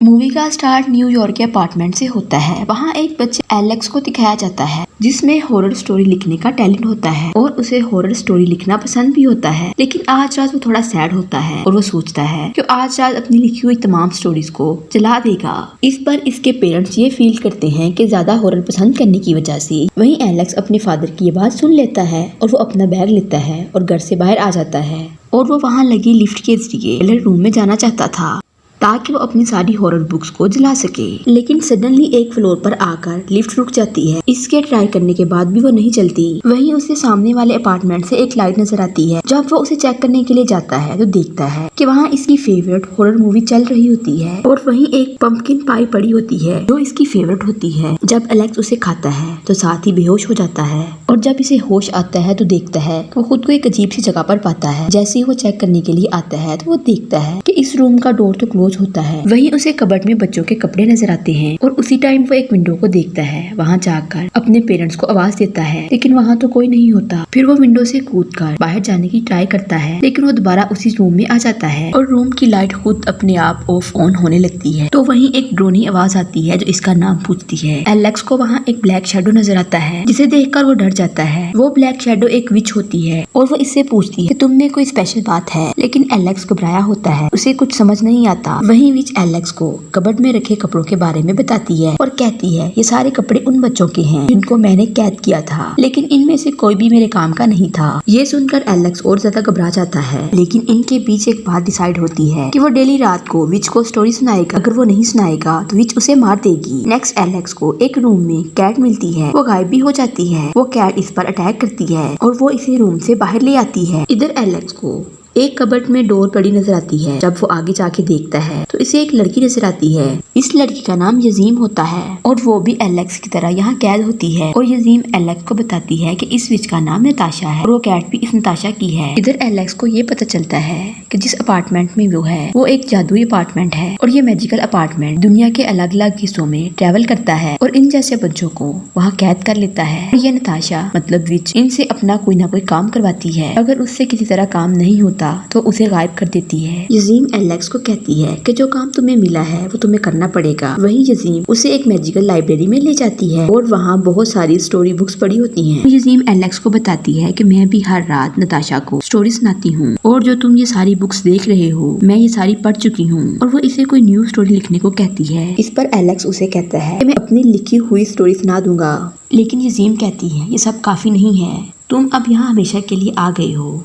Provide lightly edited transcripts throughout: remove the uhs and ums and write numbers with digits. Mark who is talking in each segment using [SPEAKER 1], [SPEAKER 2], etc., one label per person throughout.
[SPEAKER 1] Movie का start New York के apartment से होता है। वहाँ एक बच्चे एलेक्स को दिखाया जाता है जिसमें हॉरर स्टोरी लिखने का टैलेंट होता है और उसे हॉरर स्टोरी लिखना पसंद भी होता है। लेकिन आज रात वो थोड़ा सैड होता है और वो सोचता है कि आज रात अपनी लिखी हुई तमाम स्टोरीज को जला देगा। इस पर इसके पेरेंट्स ये फील करते हैं कि ज्यादा हॉरर पसंद करने की वजह से। वहीं एलेक्स अपने फादर की ये बात सुन लेता है और वो अपना बैग लेता है और घर से बाहर आ जाता है और वो वहाँ लगी लिफ्ट के जरिए रूम में जाना चाहता था ताकि वो अपनी सारी हॉरर बुक्स को जला सके। लेकिन सडनली एक फ्लोर पर आकर लिफ्ट रुक जाती है। इसके ट्राई करने के बाद भी वो नहीं चलती। वहीं उसे सामने वाले अपार्टमेंट से एक लाइट नजर आती है। जब वो उसे चेक करने के लिए जाता है तो देखता है कि वहाँ इसकी फेवरेट हॉरर मूवी चल रही होती है और वहीं एक पंपकिन पाई पड़ी होती है जो इसकी फेवरेट होती है। जब एलेक्स उसे खाता है तो साथ ही बेहोश हो जाता है और जब इसे होश आता है तो देखता है कि वो खुद को एक अजीब सी जगह पर पाता है। जैसे ही वो चेक करने के लिए आता है तो वो देखता है कि इस रूम का डोर तो क्लोज होता है। वहीं उसे कबर्ड में बच्चों के कपड़े नजर आते हैं और उसी टाइम वो एक विंडो को देखता है। वहाँ जाकर अपने पेरेंट्स को आवाज देता है लेकिन वहाँ तो कोई नहीं होता। फिर वो विंडो से कूदकर बाहर जाने की ट्राई करता है लेकिन वो दोबारा उसी रूम में आ जाता है और रूम की लाइट खुद अपने आप ऑफ ऑन होने लगती है। तो वहीं एक ड्रोनी आवाज आती है जो इसका नाम पूछती है। एलेक्स को वहाँ एक ब्लैक शैडो नजर आता है जिसे देखकर वो डर जाता है। वो ब्लैक शैडो एक विच होती है और वो इससे पूछती है कि तुम में कोई स्पेशल बात है। लेकिन एलेक्स घबराया होता है, उसे कुछ समझ नहीं आता। वहीं विच एलेक्स को कबर्ड में रखे कपड़ों के बारे में बताती है और कहती है ये सारे कपड़े उन बच्चों के हैं जिनको मैंने कैद किया था, लेकिन इनमें से कोई भी मेरे काम का नहीं था। ये सुनकर एलेक्स और ज्यादा घबरा जाता है। लेकिन इनके बीच एक बात डिसाइड होती है कि वो डेली रात को विच को स्टोरी सुनाएगा। अगर वो नहीं सुनाएगा तो विच उसे मार देगी। नेक्स्ट एलेक्स को एक रूम में कैट मिलती है। वो गायब भी हो जाती है। वो कैट इस पर अटैक करती है और वो इसे रूम से बाहर ले आती है। इधर एलेक्स को एक कबर्ड में डोर पड़ी नजर आती है। जब वो आगे जाके देखता है तो इसे एक लड़की नजर आती है। इस लड़की का नाम यजीम होता है और वो भी एलेक्स की तरह यहाँ कैद होती है और यजीम एलेक्स को बताती है कि इस विच का नाम नताशा है और वो कैट भी इस नताशा की है। इधर एलेक्स को ये पता चलता है कि जिस अपार्टमेंट में वो है वो एक जादुई अपार्टमेंट है और ये मैजिकल अपार्टमेंट दुनिया के अलग अलग हिस्सों में ट्रेवल करता है और इन जैसे बच्चों को वहाँ कैद कर लेता है। और ये नताशा मतलब विच इनसे अपना कोई ना कोई काम करवाती है। अगर उससे किसी तरह काम नहीं होता तो उसे गायब कर देती है। यजीम एलेक्स को कहती है कि जो काम तुम्हें मिला है वो तुम्हें करना पड़ेगा। वहीं यजीम उसे एक मैजिकल लाइब्रेरी में ले जाती है और वहाँ बहुत सारी स्टोरी बुक्स पड़ी होती हैं। यजीम एलेक्स को बताती है कि मैं भी हर रात नताशा को स्टोरी सुनाती हूँ और जो तुम ये सारी बुक्स देख रहे हो मैं ये सारी पढ़ चुकी हूँ। और वो इसे कोई न्यू स्टोरी लिखने को कहती है। इस पर एलेक्स उसे कहता है कि मैं अपनी लिखी हुई स्टोरी सुना दूंगा। लेकिन यजीम कहती है ये सब काफी नहीं है, तुम अब यहाँ हमेशा के लिए आ गए हो।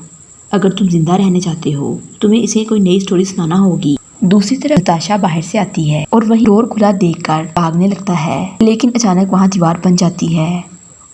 [SPEAKER 1] अगर तुम जिंदा रहने चाहते हो तुम्हें इसे कोई नई स्टोरी सुनाना होगी। दूसरी तरफ नताशा बाहर से आती है और वही डोर खुला देखकर भागने लगता है। लेकिन अचानक वहाँ दीवार बन जाती है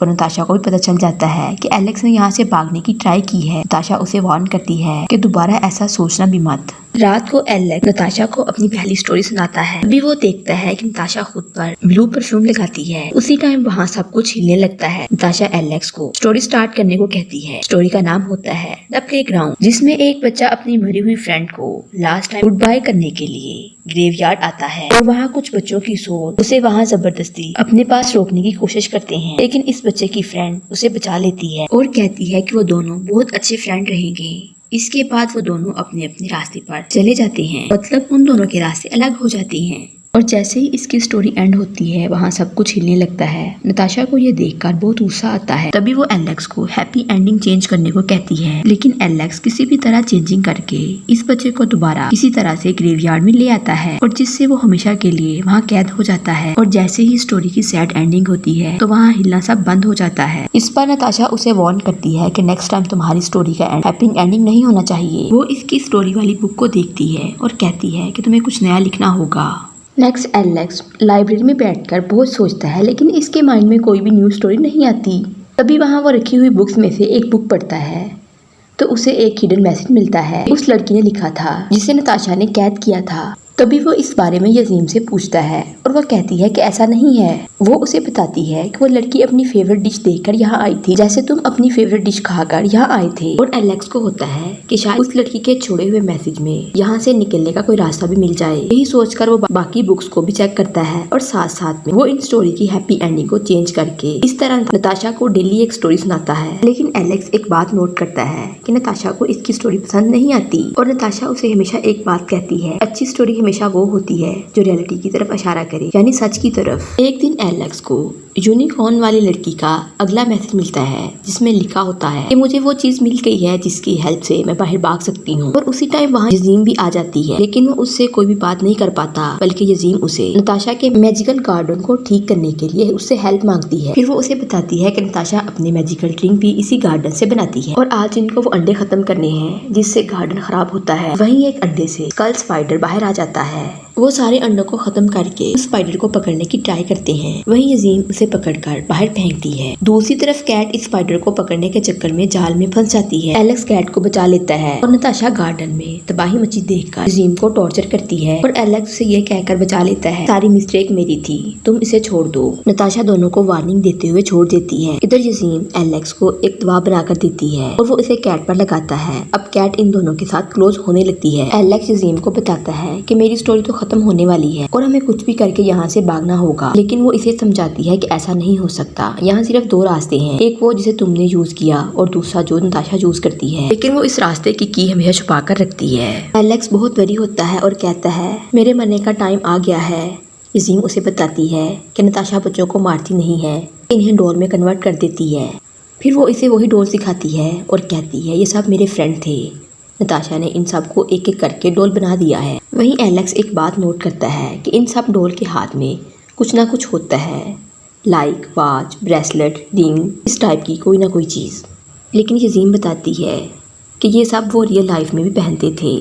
[SPEAKER 1] और नताशा को भी पता चल जाता है कि एलेक्स ने यहाँ से भागने की ट्राई की है। नताशा उसे वार्न करती है कि दोबारा ऐसा सोचना भी मत। रात को एलेक्स नताशा को अपनी पहली स्टोरी सुनाता है। अभी वो देखता है कि नताशा खुद पर ब्लू परफ्यूम लगाती है। उसी टाइम वहाँ सब कुछ हिलने लगता है। नताशा एलेक्स को स्टोरी स्टार्ट करने को कहती है। स्टोरी का नाम होता है द प्लेग्राउंड, जिसमें एक बच्चा अपनी मरी हुई फ्रेंड को लास्ट टाइम गुड बाय करने के लिए ग्रेवयार्ड आता है और वहाँ कुछ बच्चों की सोल उसे वहाँ जबरदस्ती अपने पास रोकने की कोशिश करते हैं। लेकिन इस बच्चे की फ्रेंड उसे बचा लेती है और कहती है कि वो दोनों बहुत अच्छे फ्रेंड रहेंगे। इसके बाद वो दोनों अपने अपने रास्ते पर चले जाते हैं, मतलब उन दोनों के रास्ते अलग हो जाते हैं। और जैसे ही इसकी स्टोरी एंड होती है वहाँ सब कुछ हिलने लगता है। नताशा को ये देखकर बहुत गुस्सा आता है। तभी वो एलेक्स को हैप्पी एंडिंग चेंज करने को कहती है। लेकिन एलेक्स किसी भी तरह चेंजिंग करके इस बच्चे को दोबारा किसी तरह से ग्रेवयार्ड में ले आता है और जिससे वो हमेशा के लिए वहाँ कैद हो जाता है। और जैसे ही स्टोरी की सैड एंडिंग होती है तो वहाँ हिलना सब बंद हो जाता है। इस पर नताशा उसे वार्न करती है कि नेक्स्ट टाइम तुम्हारी स्टोरी का हैप्पी एंडिंग नहीं होना चाहिए। वो इसकी स्टोरी वाली बुक को देखती है और कहती है कि तुम्हें कुछ नया लिखना होगा। नेक्स्ट एलेक्स लाइब्रेरी में बैठकर बहुत सोचता है लेकिन इसके माइंड में कोई भी न्यू स्टोरी नहीं आती। तभी वहाँ वो रखी हुई बुक्स में से एक बुक पढ़ता है तो उसे एक हिडन मैसेज मिलता है उस लड़की ने लिखा था जिसे नताशा ने कैद किया था। तभी वो इस बारे में यजीम से पूछता है और वो कहती है कि ऐसा नहीं है। वो उसे बताती है कि वो लड़की अपनी फेवरेट डिश देखकर यहाँ आई थी, जैसे तुम अपनी फेवरेट डिश खाकर यहाँ आए थे। और एलेक्स को होता है कि शायद उस लड़की के छोड़े हुए मैसेज में यहाँ से निकलने का कोई रास्ता भी मिल जाए। यही सोचकर वो बाकी बुक्स को भी चेक करता है और साथ साथ में वो इन स्टोरी की हैप्पी एंडिंग को चेंज करके इस तरह नताशा को डेली एक स्टोरी सुनाता है। लेकिन एलेक्स एक बात नोट करता है कि नताशा को इसकी स्टोरी पसंद नहीं आती और नताशा उसे हमेशा एक बात कहती है, अच्छी स्टोरी हमेशा वो होती है जो रियलिटी की तरफ इशारा करे, यानी सच की तरफ। एक दिन एलेक्स को यूनिकॉर्न वाली लड़की का अगला मैसेज मिलता है जिसमें लिखा होता है कि मुझे वो चीज मिल गई है जिसकी हेल्प से मैं बाहर भाग सकती हूँ। और उसी टाइम वहाँ यजीम भी आ जाती है, लेकिन वो उससे कोई भी बात नहीं कर पाता, बल्कि यजीम उसे नताशा के मैजिकल गार्डन को ठीक करने के लिए उससे हेल्प मांगती है। फिर वो उसे बताती है कि नताशा अपने मैजिकल ड्रिंक भी इसी गार्डन से बनाती है और आज इनको वो अंडे खत्म करने हैं जिससे गार्डन खराब होता है। वहीं एक अंडे से स्कल स्पाइडर बाहर आ जाता है। वो सारे अंडों को खत्म करके उस स्पाइडर को पकड़ने की ट्राई करते हैं। वहीं यजीम उसे पकड़कर बाहर फेंकती है। दूसरी तरफ कैट इस स्पाइडर को पकड़ने के चक्कर में जाल में फंस जाती है। एलेक्स कैट को बचा लेता है और नताशा गार्डन में तबाही मची देखकर यजीम को टॉर्चर करती है और एलेक्स से ये कहकर बचा लेता है, सारी मिस्टेक मेरी थी, तुम इसे छोड़ दो। नताशा दोनों को वार्निंग देते हुए छोड़ देती है। इधर यजीम एलेक्स को एक दवा बनाकर देती है और वो इसे कैट पर लगाता है। अब कैट इन दोनों के साथ क्लोज होने लगती है। एलेक्स यजीम को बताता है कि मेरी स्टोरी तो खत्म होने वाली है और हमें कुछ भी करके यहाँ से भागना होगा, लेकिन वो इसे समझाती है कि ऐसा नहीं हो सकता। यहाँ सिर्फ दो रास्ते हैं, एक वो जिसे तुमने यूज किया और दूसरा जो नताशा यूज करती है, लेकिन वो इस रास्ते की हमेशा छुपा कर रखती है। एलेक्स बहुत वरी होता है और कहता है मेरे मरने का टाइम आ गया है। यजीम उसे बताती है कि नताशा बच्चों को मारती नहीं है, इन्हें डॉल में कन्वर्ट कर देती है। फिर वो इसे वही डॉल सिखाती है और कहती है ये सब मेरे फ्रेंड थे, नताशा ने इन सब को एक एक करके डॉल बना दिया है। वहीं एलेक्स एक बात नोट करता है कि इन सब डॉल के हाथ में कुछ ना कुछ होता है, लाइक वॉच, ब्रेसलेट, रिंग, इस टाइप की कोई ना कोई चीज़। लेकिन यजीम बताती है कि ये सब वो रियल लाइफ में भी पहनते थे।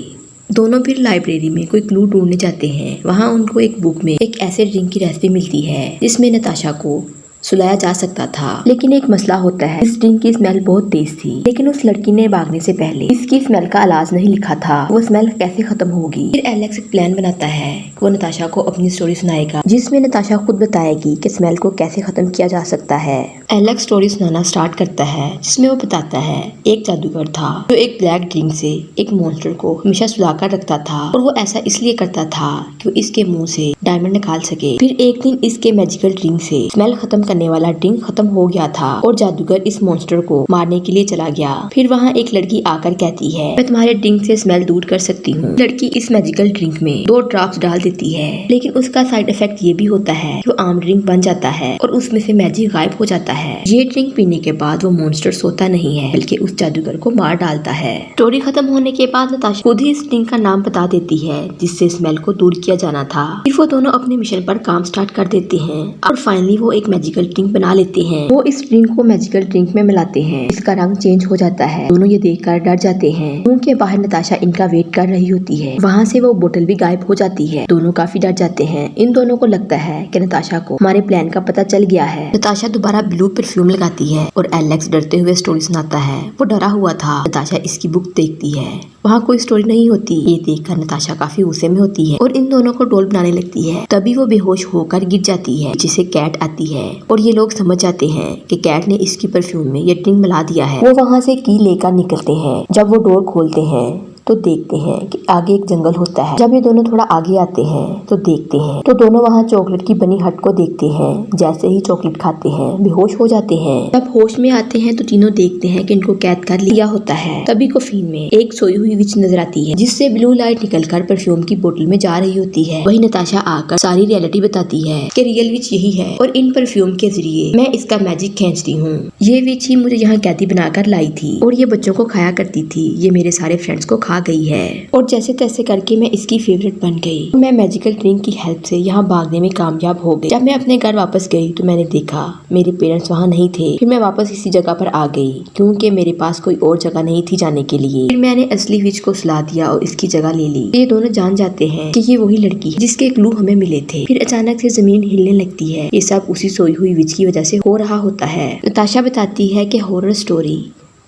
[SPEAKER 1] दोनों फिर लाइब्रेरी में कोई क्लू ढूंढने जाते हैं। वहाँ उनको एक बुक में एक ऐसे ड्रिंक की रेसिपी मिलती है जिसमें नताशा को सुलाया जा सकता था, लेकिन एक मसला होता है, इस ड्रिंक की स्मेल बहुत तेज थी, लेकिन उस लड़की ने भागने से पहले इसकी स्मेल का इलाज नहीं लिखा था। वो स्मेल कैसे खत्म होगी? फिर एलेक्स एक प्लान बनाता है कि वो नताशा को अपनी स्टोरी सुनाएगा, जिसमें नताशा खुद बताएगी कि स्मेल को कैसे खत्म किया जा सकता है। एलेक्स स्टोरी सुनाना स्टार्ट करता है, जिसमें वो बताता है एक जादूगर था जो एक ब्लैक ड्रिंक से एक मॉन्स्टर को हमेशा सुला कर रखता था और वो ऐसा इसलिए करता था कि वो इसके मुंह से डायमंड निकाल सके। फिर एक दिन इसके मैजिकल ड्रिंक से स्मेल खत्म करने वाला ड्रिंक खत्म हो गया था और जादूगर इस मॉन्स्टर को मारने के लिए चला गया। फिर वहाँ एक लड़की आकर कहती है मैं तुम्हारे ड्रिंक से स्मेल दूर कर सकती हूँ। लड़की इस मैजिकल ड्रिंक में 2 ड्रॉप्स डाल देती है, लेकिन उसका साइड इफेक्ट ये भी होता है कि वो आम ड्रिंक बन जाता है और उसमें से मैजिक गायब हो जाता है। ये ड्रिंक पीने के बाद वो मॉन्स्टर सोता नहीं है, बल्कि उस जादूगर को मार डालता है। स्टोरी खत्म होने के बाद नताशा खुद ही इस ड्रिंक का नाम बता देती है जिससे स्मेल को दूर किया जाना था। फिर वो दोनों अपने मिशन पर काम स्टार्ट कर देते हैं और फाइनली वो एक मैजिकल ड्रिंक बना लेते हैं। वो इस ड्रिंक को मैजिकल ड्रिंक में मिलाते हैं, इसका रंग चेंज हो जाता है। दोनों ये देखकर डर जाते हैं। रूम के बाहर नताशा इनका वेट कर रही होती है। वहाँ से वो बोतल भी गायब हो जाती है। दोनों काफी डर जाते हैं। इन दोनों को लगता है कि नताशा को हमारे प्लान का पता चल गया है। नताशा दोबारा ब्लू परफ्यूम लगाती है और एलेक्स डरते हुए स्टोरी सुनाता है। वो डरा हुआ था। नताशा इसकी बुक देखती है, वहाँ कोई स्टोरी नहीं होती। ये देखकर नताशा काफी गुस्से में होती है और इन दोनों को डॉल बनाने लगती है। तभी वो बेहोश होकर गिर जाती है, जिसे कैट आती है और ये लोग समझ जाते हैं कि कैट ने इसकी परफ्यूम में ये ड्रिंक मिला दिया है। वो वहाँ से की लेकर निकलते हैं। जब वो डोर खोलते हैं तो देखते हैं कि आगे एक जंगल होता है। जब ये दोनों थोड़ा आगे आते हैं तो देखते हैं तो दोनों वहाँ चॉकलेट की बनी हट को देखते हैं। जैसे ही चॉकलेट खाते हैं बेहोश हो जाते हैं। जब होश में आते हैं तो तीनों देखते हैं कि इनको कैद कर लिया होता है। तभी कोफीन में एक सोई हुई विच नजर आती है, जिससे ब्लू लाइट निकलकर परफ्यूम की बोतल में जा रही होती है। वही नताशा आकर सारी रियलिटी बताती है कि रियल विच यही है और इन परफ्यूम के जरिए मैं इसका मैजिक खींचती हूँ। ये विच ही मुझे यहाँ कैदी बनाकर लाई थी और ये बच्चों को खाया करती थी। ये मेरे सारे फ्रेंड्स को खा गई है और जैसे तैसे करके मैं इसकी फेवरेट बन गई। मैं मैजिकल ड्रिंक की हेल्प से यहाँ भागने में कामयाब हो गई। जब मैं अपने घर वापस गई तो मैंने देखा मेरे पेरेंट्स वहाँ नहीं थे। फिर मैं वापस इसी जगह पर आ गई क्योंकि मेरे पास कोई और जगह नहीं थी जाने के लिए। फिर मैंने असली विच को सुला दिया और इसकी जगह ले ली। ये दोनों जान जाते हैं कि ये वही लड़की है जिसके क्लू हमें मिले थे। फिर अचानक से जमीन हिलने लगती है। ये सब उसी सोई हुई विच की वजह से हो रहा होता है। नताशा बताती है कि हॉरर स्टोरी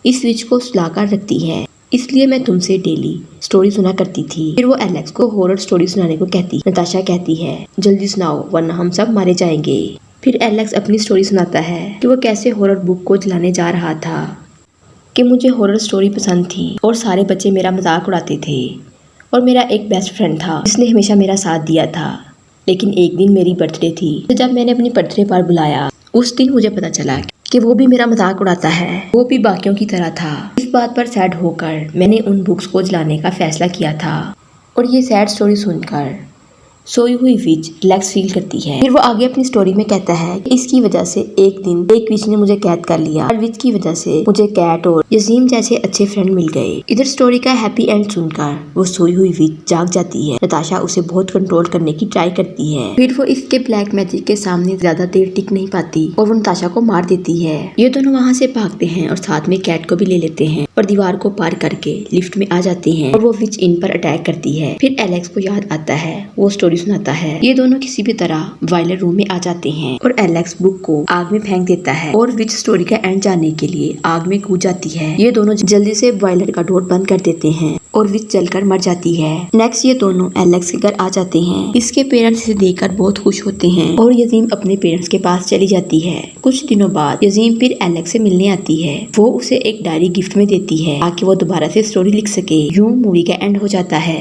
[SPEAKER 1] इस विच को सुलाकर रखती है, इसलिए मैं तुमसे डेली स्टोरी सुना करती थी। फिर वो एलेक्स को हॉरर स्टोरी सुनाने को कहती। नताशा कहती है जल्दी सुनाओ वरना हम सब मारे जाएंगे। फिर एलेक्स अपनी स्टोरी सुनाता है कि वो कैसे हॉरर बुक को जलाने जा रहा था, कि मुझे हॉरर स्टोरी पसंद थी और सारे बच्चे मेरा मजाक उड़ाते थे और मेरा एक बेस्ट फ्रेंड था जिसने हमेशा मेरा साथ दिया था। लेकिन एक दिन मेरी बर्थडे थी, तो जब मैंने अपनी बर्थडे पर बुलाया उस दिन मुझे पता चला कि वो भी मेरा मजाक उड़ाता है, वो भी बाकियों की तरह था। इस बात पर सैड होकर मैंने उन बुक्स को जलाने का फैसला किया था और ये सैड स्टोरी सुनकर सोई हुई विच रिलैक्स फील करती है। फिर वो आगे अपनी स्टोरी में कहता है कि इसकी वजह से एक दिन एक विच ने मुझे कैद कर लिया और विच की वजह से मुझे कैट और यजीम जैसे अच्छे फ्रेंड मिल गए। इधर स्टोरी का हैप्पी एंड सुनकर वो सोई हुई विच जाग जाती है। नताशा उसे बहुत कंट्रोल करने की ट्राई करती है। फिर वो इसके ब्लैक मैजिक के सामने ज्यादा देर टिक नहीं पाती और वो नताशा को मार देती है। ये दोनों वहाँ से भागते हैं और साथ में कैट को भी ले लेते हैं और दीवार को पार करके लिफ्ट में आ जाते हैं और वो विच इन पर अटैक करती है। फिर एलेक्स को याद आता है, वो स्टोरी सुनाता है। ये दोनों किसी भी तरह वायलर रूम में आ जाते हैं और एलेक्स बुक को आग में फेंक देता है और विच स्टोरी का एंड जानने के लिए आग में कूद जाती है। ये दोनों जल्दी से वायलर का डोर बंद कर देते हैं और विच जलकर मर जाती है। नेक्स्ट ये दोनों एलेक्स के घर आ जाते हैं। इसके पेरेंट्स इसे देखकर बहुत खुश होते हैं और यजीम अपने पेरेंट्स के पास चली जाती है। कुछ दिनों बाद यजीम फिर एलेक्स से मिलने आती है। वो उसे एक डायरी गिफ्ट में देती है ताकि वो दोबारा से स्टोरी लिख सके। यूं मूवी का एंड हो जाता है।